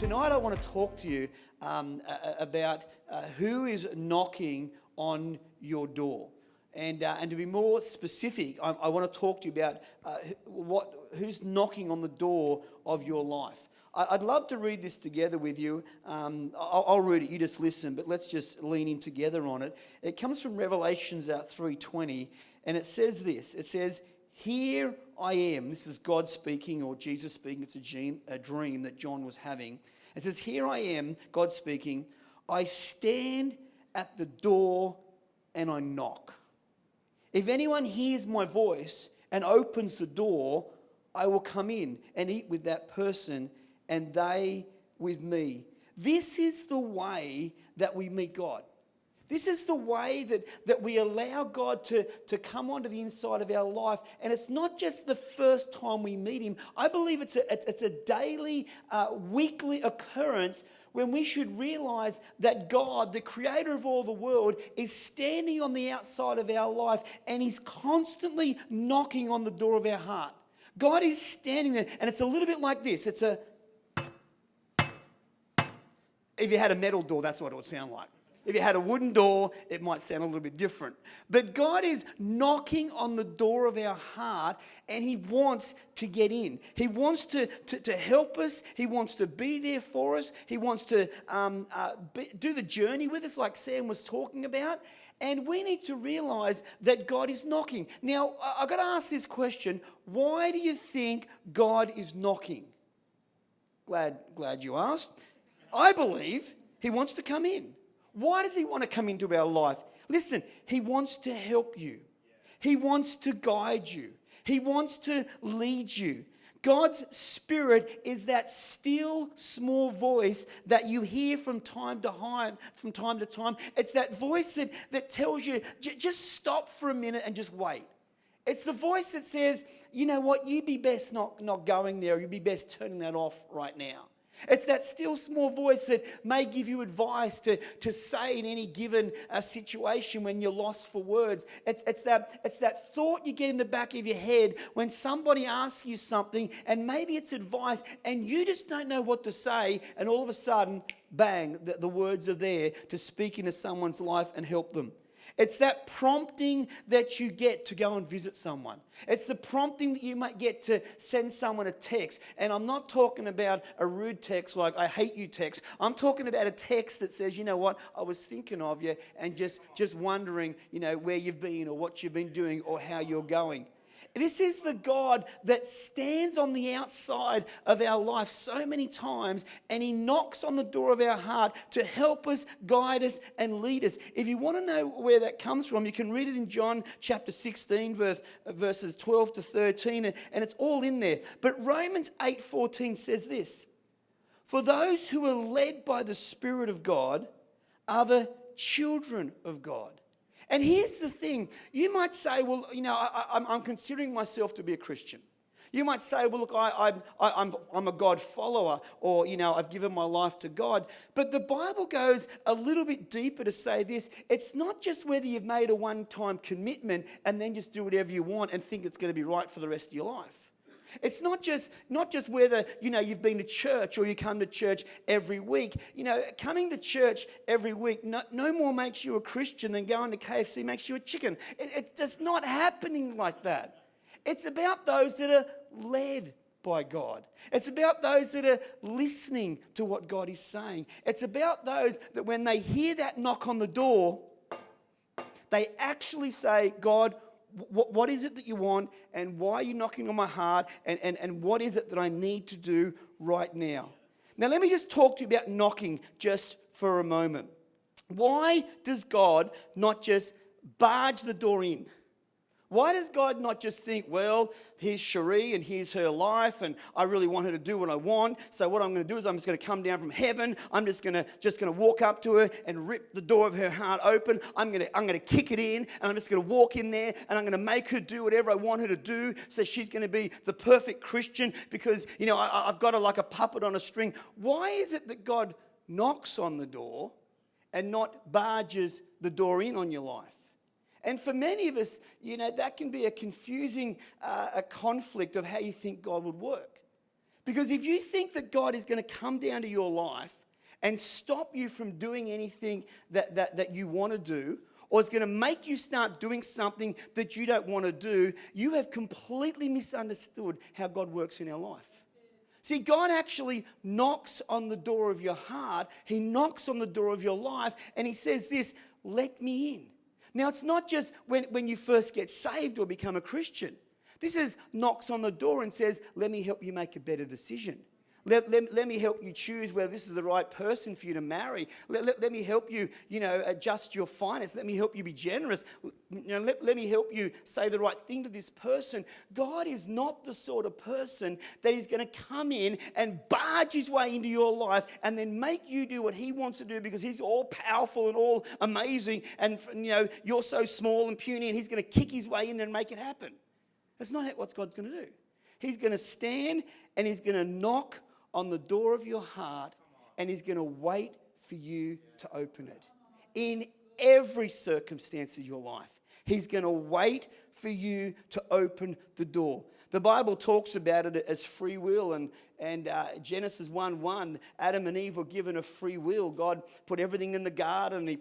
Tonight I want to talk to you about who is knocking on your door. And to be more specific, I want to talk to you about who's knocking on the door of your life. I'd love to read this together with you. I'll read it, you just listen, but let's just lean in together on it. It comes from Revelations 3:20, and it says this. It says, "Here I am." This is God speaking or Jesus speaking. It's a dream that John was having. It says, "Here I am," God speaking, "I stand at the door and I knock. If anyone hears my voice and opens the door, I will come in and eat with that person and they with me." This is the way that we meet God. This is the way that we allow God to come onto the inside of our life. And it's not just the first time we meet him. I believe it's a daily, weekly occurrence when we should realize that God, the creator of all the world, is standing on the outside of our life and he's constantly knocking on the door of our heart. God is standing there, and it's a little bit like this. If you had a metal door, that's what it would sound like. If you had a wooden door, it might sound a little bit different. But God is knocking on the door of our heart and he wants to get in. He wants to help us. He wants to be there for us. He wants to do the journey with us like Sam was talking about. And we need to realize that God is knocking. Now, I've got to ask this question. Why do you think God is knocking? Glad you asked. I believe he wants to come in. Why does he want to come into our life? Listen, he wants to help you. He wants to guide you. He wants to lead you. God's Spirit is that still small voice that you hear from time to time. It's that voice that tells you, just stop for a minute and just wait. It's the voice that says, you know what, you'd be best not going there. You'd be best turning that off right now. It's that still small voice that may give you advice to say in any given situation when you're lost for words. It's that thought you get in the back of your head when somebody asks you something and maybe it's advice and you just don't know what to say, and all of a sudden, bang, the words are there to speak into someone's life and help them. It's that prompting that you get to go and visit someone. It's the prompting that you might get to send someone a text. And I'm not talking about a rude text like "I hate you" text. I'm talking about a text that says, you know what, I was thinking of you and just wondering, where you've been or what you've been doing or how you're going. This is the God that stands on the outside of our life so many times, and he knocks on the door of our heart to help us, guide us, and lead us. If you want to know where that comes from, you can read it in John chapter 16, verses 12 to 13, and it's all in there. But Romans 8:14 says this: "For those who are led by the Spirit of God are the children of God." And here's the thing. You might say, well, I'm considering myself to be a Christian. You might say, well, look, I'm a God follower, or, I've given my life to God. But the Bible goes a little bit deeper to say this. It's not just whether you've made a one-time commitment and then just do whatever you want and think it's going to be right for the rest of your life. It's not just whether, you've been to church or you come to church every week. Coming to church every week no more makes you a Christian than going to KFC makes you a chicken. It's just not happening like that. It's about those that are led by God. It's about those that are listening to what God is saying. It's about those that when they hear that knock on the door, they actually say, God, what is it that you want, and why are you knocking on my heart, and what is it that I need to do right now? Now, let me just talk to you about knocking just for a moment. Why does God not just barge the door in? Why does God not just think, well, here's Cherie and here's her life and I really want her to do what I want, so what I'm going to do is I'm just going to come down from heaven. I'm just going to walk up to her and rip the door of her heart open. I'm going to kick it in, and I'm just going to walk in there and I'm going to make her do whatever I want her to do, so she's going to be the perfect Christian because, I've got her like a puppet on a string. Why is it that God knocks on the door and not barges the door in on your life? And for many of us, that can be a confusing a conflict of how you think God would work. Because if you think that God is going to come down to your life and stop you from doing anything that you want to do, or is going to make you start doing something that you don't want to do, you have completely misunderstood how God works in our life. See, God actually knocks on the door of your heart. He knocks on the door of your life, and he says this, let me in. Now, it's not just when you first get saved or become a Christian. This is knocks on the door and says, let me help you make a better decision. Let me help you choose whether this is the right person for you to marry. Let me help you, adjust your finance. Let me help you be generous. Let me help you say the right thing to this person. God is not the sort of person that is going to come in and barge his way into your life and then make you do what he wants to do because he's all powerful and all amazing and, you're so small and puny and he's going to kick his way in there and make it happen. That's not what God's going to do. He's going to stand and he's going to knock on the door of your heart and he's going to wait for you to open it. In every circumstance of your life, he's going to wait for you to open the door. The Bible talks about it as free will, and Genesis 1:1, Adam and Eve were given a free will. God put everything in the garden. He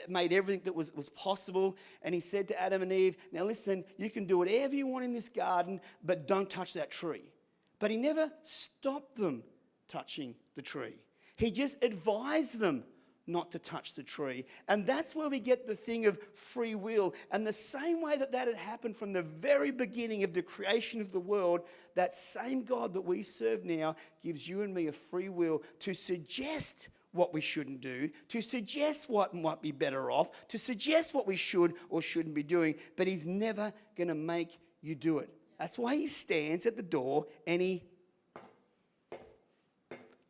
made everything that was possible, and he said to Adam and Eve, now listen, you can do whatever you want in this garden, but don't touch that tree. But he never stopped them touching the tree. He just advised them not to touch the tree. And that's where we get the thing of free will. And the same way that had happened from the very beginning of the creation of the world, that same God that we serve now gives you and me a free will to suggest what we shouldn't do, to suggest what might be better off, to suggest what we should or shouldn't be doing. But he's never going to make you do it. That's why he stands at the door and he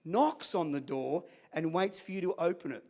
knocks on the door and waits for you to open it.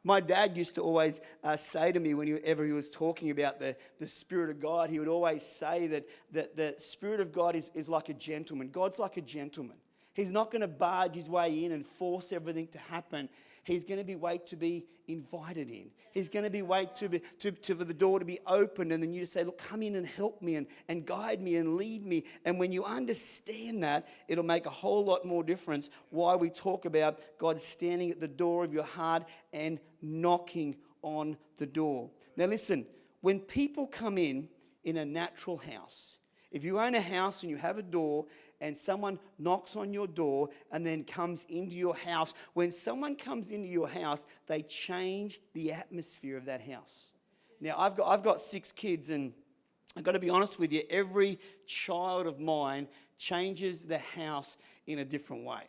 My dad used to always say to me whenever he was talking about the Spirit of God, he would always say that the Spirit of God is like a gentleman. God's like a gentleman. He's not going to barge his way in and force everything to happen. He's going to wait to be invited in. He's going to wait for the door to be opened and then you to say, look, come in and help me and guide me and lead me. And when you understand that, it'll make a whole lot more difference why we talk about God standing at the door of your heart and knocking on the door. Now listen, when people come in a natural house, if you own a house and you have a door and someone knocks on your door and then comes into your house, when someone comes into your house, they change the atmosphere of that house. Now, I've got 6 kids, and I've got to be honest with you, every child of mine changes the house in a different way.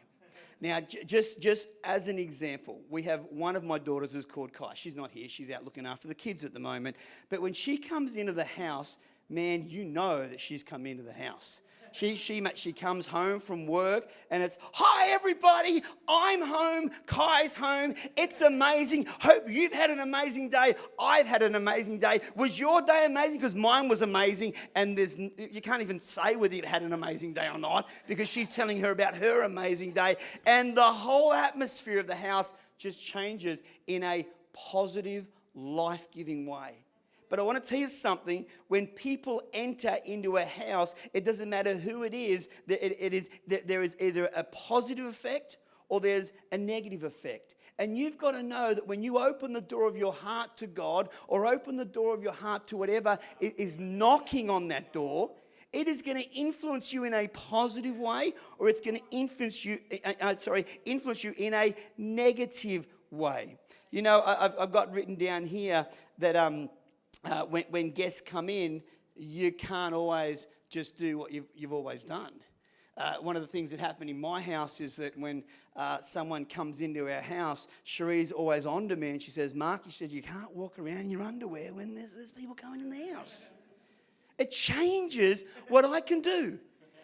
Now, just as an example, we have one of my daughters is called Kai. She's not here. She's out looking after the kids at the moment. But when she comes into the house, man, you know that she's come into the house. She comes home from work and it's, hi everybody, I'm home, Kai's home, it's amazing, hope you've had an amazing day, I've had an amazing day. Was your day amazing? Because mine was amazing, and you can't even say whether you had an amazing day or not because she's telling her about her amazing day, and the whole atmosphere of the house just changes in a positive, life-giving way. But I want to tell you something. When people enter into a house, it doesn't matter who it is. There is either a positive effect or there's a negative effect. And you've got to know that when you open the door of your heart to God or open the door of your heart to whatever is knocking on that door, it is going to influence you in a positive way, or it's going to influence you in a negative way. You know, I've got written down here that when guests come in, you can't always just do what you've always done. One of the things that happened in my house is that when someone comes into our house, Cherie's always on to me and she says, Mark, she says, you can't walk around in your underwear when there's people coming in the house. It changes what I can do.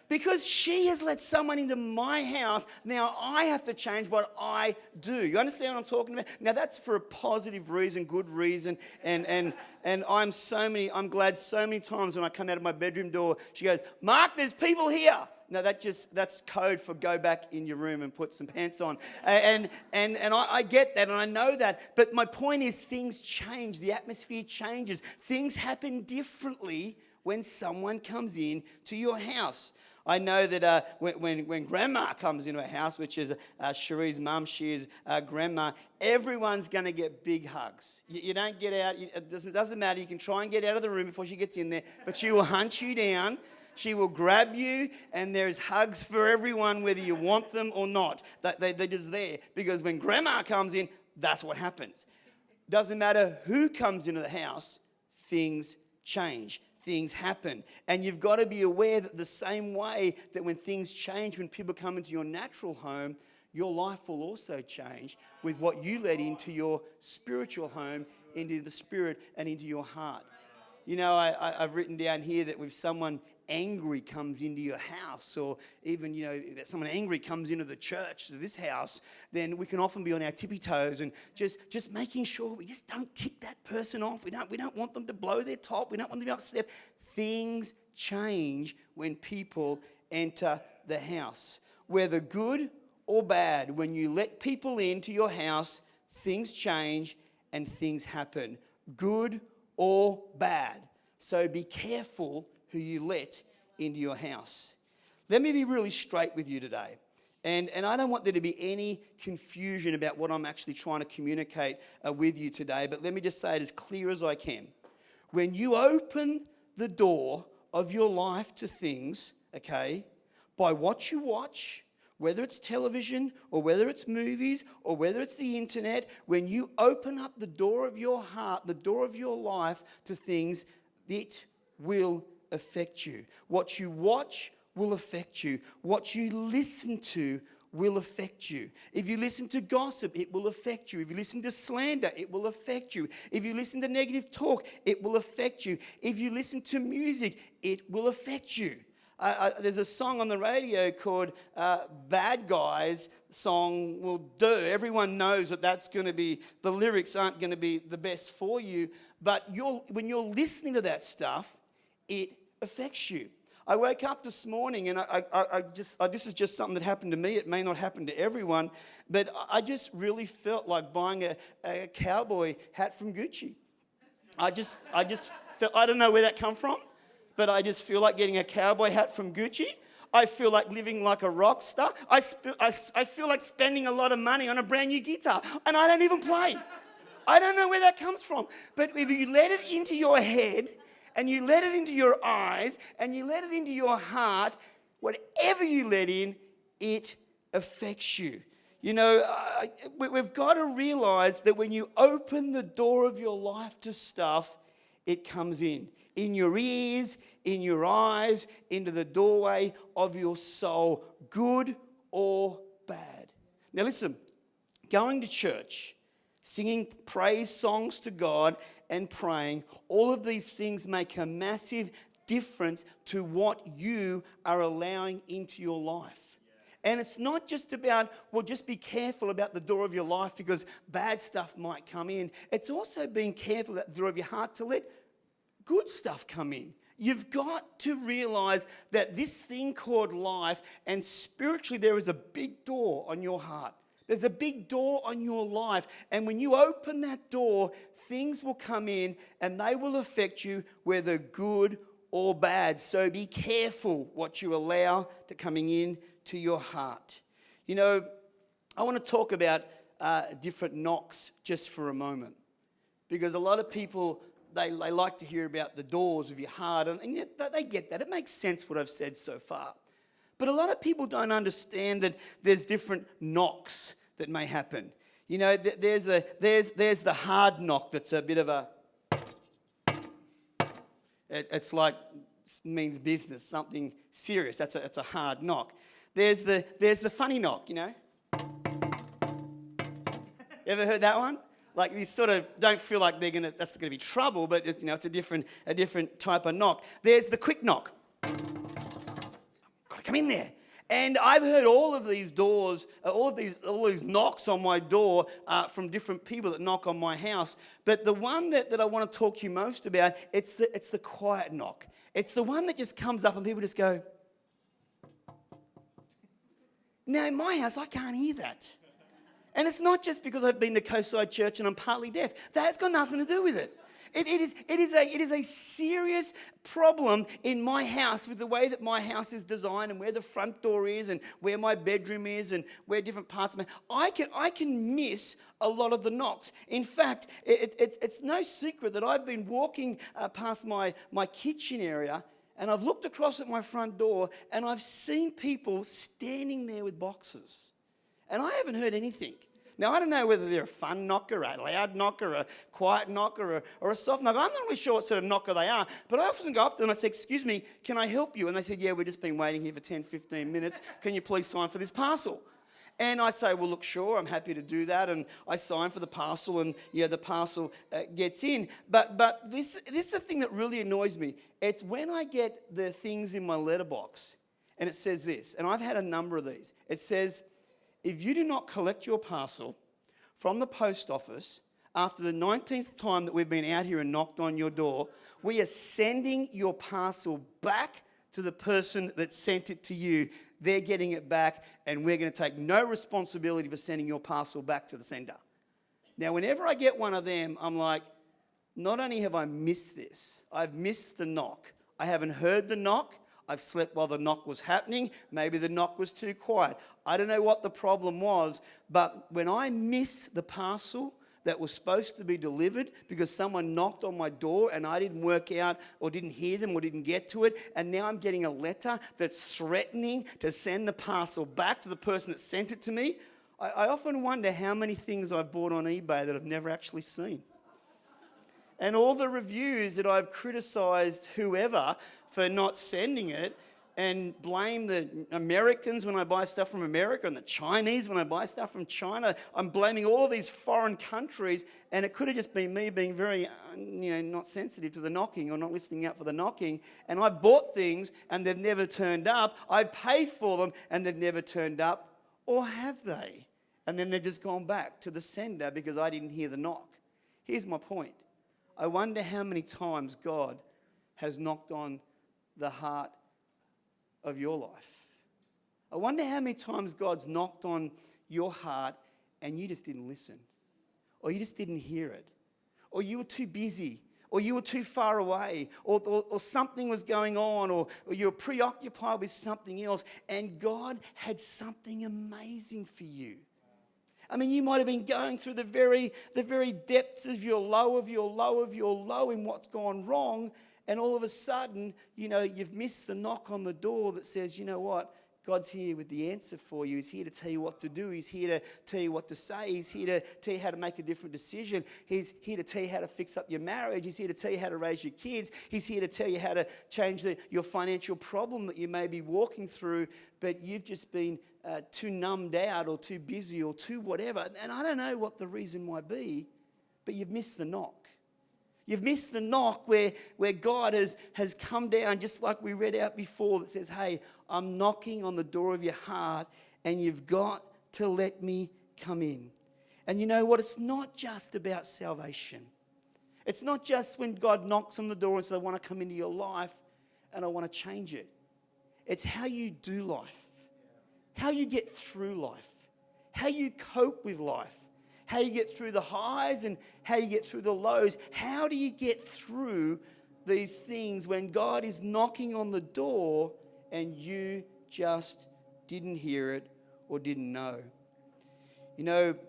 Because she has let someone into my house, now I have to change what I do. You understand what I'm talking about? Now that's for a positive reason, good reason, and I'm glad so many times when I come out of my bedroom door, she goes, Mark, there's people here. No, that's code for go back in your room and put some pants on. And I get that and I know that. But my point is things change. The atmosphere changes. Things happen differently when someone comes in to your house. I know that when Grandma comes into a house, which is Cherie's mum, she is Grandma, everyone's going to get big hugs. You don't get out. It doesn't matter. You can try and get out of the room before she gets in there, but she will hunt you down. She will grab you, and there's hugs for everyone, whether you want them or not. They're just there, because when Grandma comes in, that's what happens. Doesn't matter who comes into the house, things change. Things happen. And you've got to be aware that the same way that when things change, when people come into your natural home, your life will also change with what you let into your spiritual home, into the spirit and into your heart. You know, I've written down here that if someone angry comes into your house, or even, you know, that someone angry comes into the church, to this house, then we can often be on our tippy toes and just making sure we just don't tick that person off. We don't want them to blow their top. We don't want them to be upset. Things change when people enter the house. Whether good or bad, when you let people into your house, things change and things happen. Good or bad. So be careful who you let into your house. Let me be really straight with you today. And I don't want there to be any confusion about what I'm actually trying to communicate with you today, but let me just say it as clear as I can. When you open the door of your life to things, okay, by what you watch, whether it's television or whether it's movies or whether it's the internet, when you open up the door of your heart, the door of your life to things, it will affect you. What you watch will affect you. What you listen to will affect you. If you listen to gossip, it will affect you. If you listen to slander, it will affect you. If you listen to negative talk, it will affect you. If you listen to music, it will affect you. There's a song on the radio called Bad Guys song will do. Everyone knows that that's going to be, the lyrics aren't going to be the best for you, but when you're listening to that stuff, it affects you. I woke up this morning and this is just something that happened to me. It may not happen to everyone, but I just really felt like buying a cowboy hat from Gucci. I just felt, I don't know where that come from, but I just feel like getting a cowboy hat from Gucci. I feel like living like a rock star. I feel like spending a lot of money on a brand new guitar, and I don't even play. I don't know where that comes from. But if you let it into your head, and you let it into your eyes, and you let it into your heart, whatever you let in, it affects you. You know, we've got to realize that when you open the door of your life to stuff, it comes in your ears, in your eyes, into the doorway of your soul, good or bad. Now listen, going to church, singing praise songs to God and praying, all of these things make a massive difference to what you are allowing into your life. And it's not just about, well, just be careful about the door of your life because bad stuff might come in. It's also being careful at the door of your heart to let good stuff come in. You've got to realize that this thing called life, and spiritually there is a big door on your heart. There's a big door on your life. And when you open that door, things will come in and they will affect you, whether good or bad. So be careful what you allow to coming in to your heart. You know, I want to talk about different knocks just for a moment. Because a lot of people, they like to hear about the doors of your heart. And you know, they get that. It makes sense what I've said so far. But a lot of people don't understand that there's different knocks that may happen. You know, there's the hard knock that's a bit of a, it's like, means business, something serious. That's a hard knock. There's the funny knock, you know. You ever heard that one? Like you sort of don't feel like that's gonna be trouble, but you know, it's a different type of knock. There's the quick knock. Gotta come in there. And I've heard all of these doors, all these knocks on my door from different people that knock on my house. But the one that I want to talk to you most about, it's the quiet knock. It's the one that just comes up and people just go. Now in my house, I can't hear that. And it's not just because I've been to Coastside Church and I'm partly deaf. That's got nothing to do with it. It is a serious problem in my house with the way that my house is designed and where the front door is and where my bedroom is and where different parts of I can miss a lot of the knocks. In fact, it's no secret that I've been walking past my kitchen area and I've looked across at my front door and I've seen people standing there with boxes. And I haven't heard anything. Now, I don't know whether they're a fun knocker, a loud knocker, a quiet knocker, or a soft knocker. I'm not really sure what sort of knocker they are. But I often go up to them and I say, excuse me, can I help you? And they said, yeah, we've just been waiting here for 10, 15 minutes. Can you please sign for this parcel? And I say, well, look, sure, I'm happy to do that. And I sign for the parcel and, the parcel gets in. But this is the thing that really annoys me. It's when I get the things in my letterbox and it says this, and I've had a number of these. It says, if you do not collect your parcel from the post office after the 19th time that we've been out here and knocked on your door, we are sending your parcel back to the person that sent it to you. They're getting it back, and we're going to take no responsibility for sending your parcel back to the sender. Now, whenever I get one of them, I'm like, not only have I missed this, I've missed the knock. I haven't heard the knock. I've slept while the knock was happening. Maybe the knock was too quiet. I don't know what the problem was, but when I miss the parcel that was supposed to be delivered because someone knocked on my door and I didn't work out or didn't hear them or didn't get to it, and now I'm getting a letter that's threatening to send the parcel back to the person that sent it to me, I often wonder how many things I've bought on eBay that I've never actually seen. And all the reviews that I've criticised whoever for not sending it and blame the Americans when I buy stuff from America and the Chinese when I buy stuff from China. I'm blaming all of these foreign countries, and it could have just been me being very, not sensitive to the knocking or not listening out for the knocking. And I've bought things and they've never turned up. I've paid for them and they've never turned up. Or have they? And then they've just gone back to the sender because I didn't hear the knock. Here's my point. I wonder how many times God has knocked on the heart of your life. I wonder how many times God's knocked on your heart and you just didn't listen, or you just didn't hear it, or you were too busy, or you were too far away, or something was going on, or you were preoccupied with something else, and God had something amazing for you. I mean, you might have been going through the very depths of your low in what's gone wrong, and all of a sudden, you've missed the knock on the door that says, you know what? God's here with the answer for you. He's here to tell you what to do. He's here to tell you what to say. He's here to tell you how to make a different decision. He's here to tell you how to fix up your marriage. He's here to tell you how to raise your kids. He's here to tell you how to change your financial problem that you may be walking through, but you've just been too numbed out or too busy or too whatever. And I don't know what the reason might be, but you've missed the knock. You've missed the knock where God has come down, just like we read out before, that says, hey, I'm knocking on the door of your heart and you've got to let me come in. And you know what? It's not just about salvation. It's not just when God knocks on the door and says, I want to come into your life and I want to change it. It's how you do life, how you get through life, how you cope with life, how you get through the highs and how you get through the lows. How do you get through these things when God is knocking on the door and you just didn't hear it or didn't know?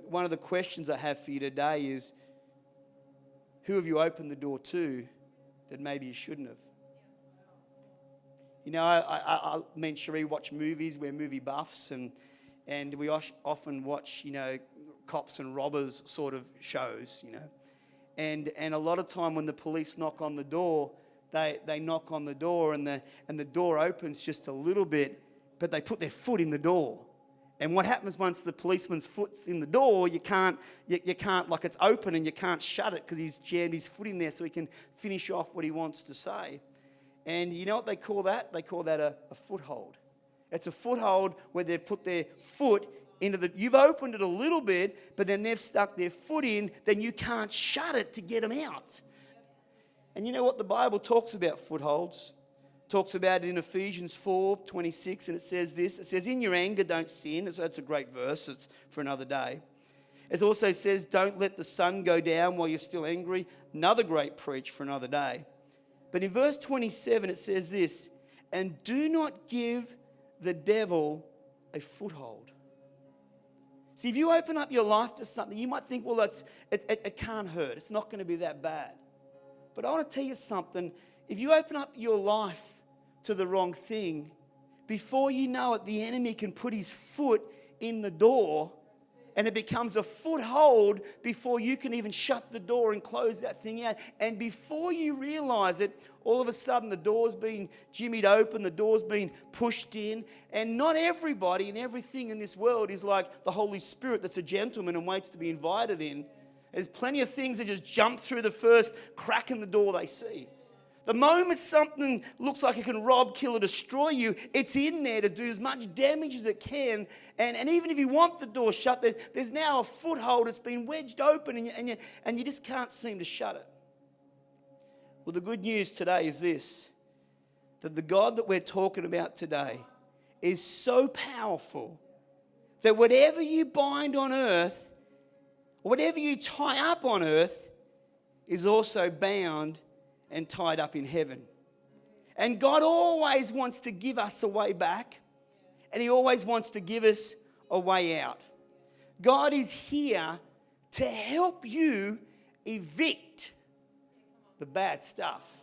One of the questions I have for you today is, who have you opened the door to that maybe you shouldn't have? Me and Cherie watch movies. We're movie buffs, and we often watch, cops and robbers sort of shows, And a lot of time when the police knock on the door, they knock on the door and the door opens just a little bit, but they put their foot in the door. And what happens once the policeman's foot's in the door, you can't, like it's open and you can't shut it because he's jammed his foot in there so he can finish off what he wants to say. And you know what they call that? They call that a foothold. It's a foothold where they've put their foot into you've opened it a little bit, but then they've stuck their foot in, then you can't shut it to get them out. And you know what the Bible talks about footholds? Talks about it in Ephesians 4:26, and it says this. It says, in your anger don't sin. That's a great verse. It's for another day. It also says, don't let the sun go down while you're still angry. Another great preach for another day. But in verse 27, it says this, and do not give the devil a foothold. See, if you open up your life to something, you might think, well, it can't hurt. It's not going to be that bad. But I want to tell you something. If you open up your life to the wrong thing, before you know it, the enemy can put his foot in the door and it becomes a foothold before you can even shut the door and close that thing out. And before you realize it, all of a sudden the door's been jimmied open, the door's been pushed in. And not everybody and everything in this world is like the Holy Spirit that's a gentleman and waits to be invited in. There's plenty of things that just jump through the first crack in the door they see. The moment something looks like it can rob, kill, or destroy you, it's in there to do as much damage as it can. And even if you want the door shut, there's now a foothold. It's been wedged open and you just can't seem to shut it. Well, the good news today is this, that the God that we're talking about today is so powerful that whatever you bind on earth, or whatever you tie up on earth, is also bound and tied up in heaven. And God always wants to give us a way back, and He always wants to give us a way out. God is here to help you evict the bad stuff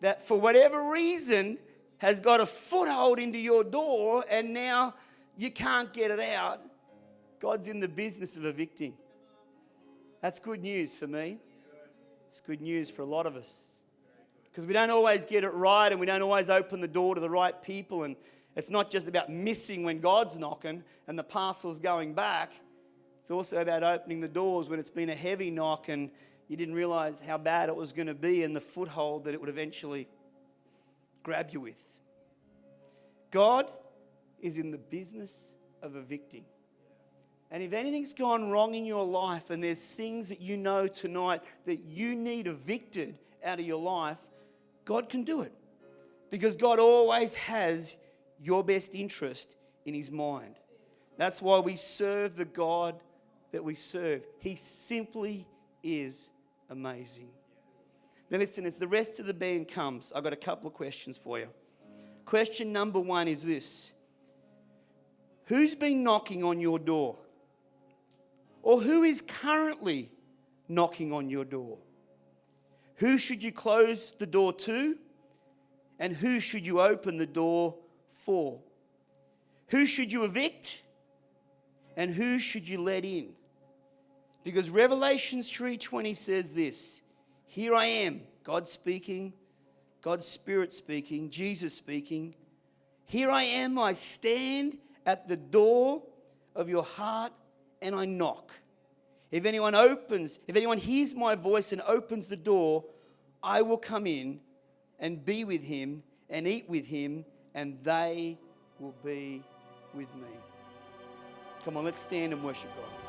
that for whatever reason has got a foothold into your door and now you can't get it out. God's in the business of evicting. That's good news for me. It's good news for a lot of us. Because we don't always get it right and we don't always open the door to the right people. And it's not just about missing when God's knocking and the parcel's going back. It's also about opening the doors when it's been a heavy knock and you didn't realize how bad it was going to be and the foothold that it would eventually grab you with. God is in the business of evicting. And if anything's gone wrong in your life and there's things that you know tonight that you need evicted out of your life, God can do it. Because God always has your best interest in His mind. That's why we serve the God that we serve. He simply is amazing. Now listen, as the rest of the band comes, I've got a couple of questions for you. Question number one is this. Who's been knocking on your door? Or who is currently knocking on your door? Who should you close the door to? And who should you open the door for? Who should you evict? And who should you let in? Because Revelation 3:20 says this, here I am, God speaking, God's Spirit speaking, Jesus speaking. Here I am, I stand at the door of your heart and I knock. If anyone hears my voice and opens the door, I will come in and be with him and eat with him, and they will be with me. Come on, let's stand and worship God.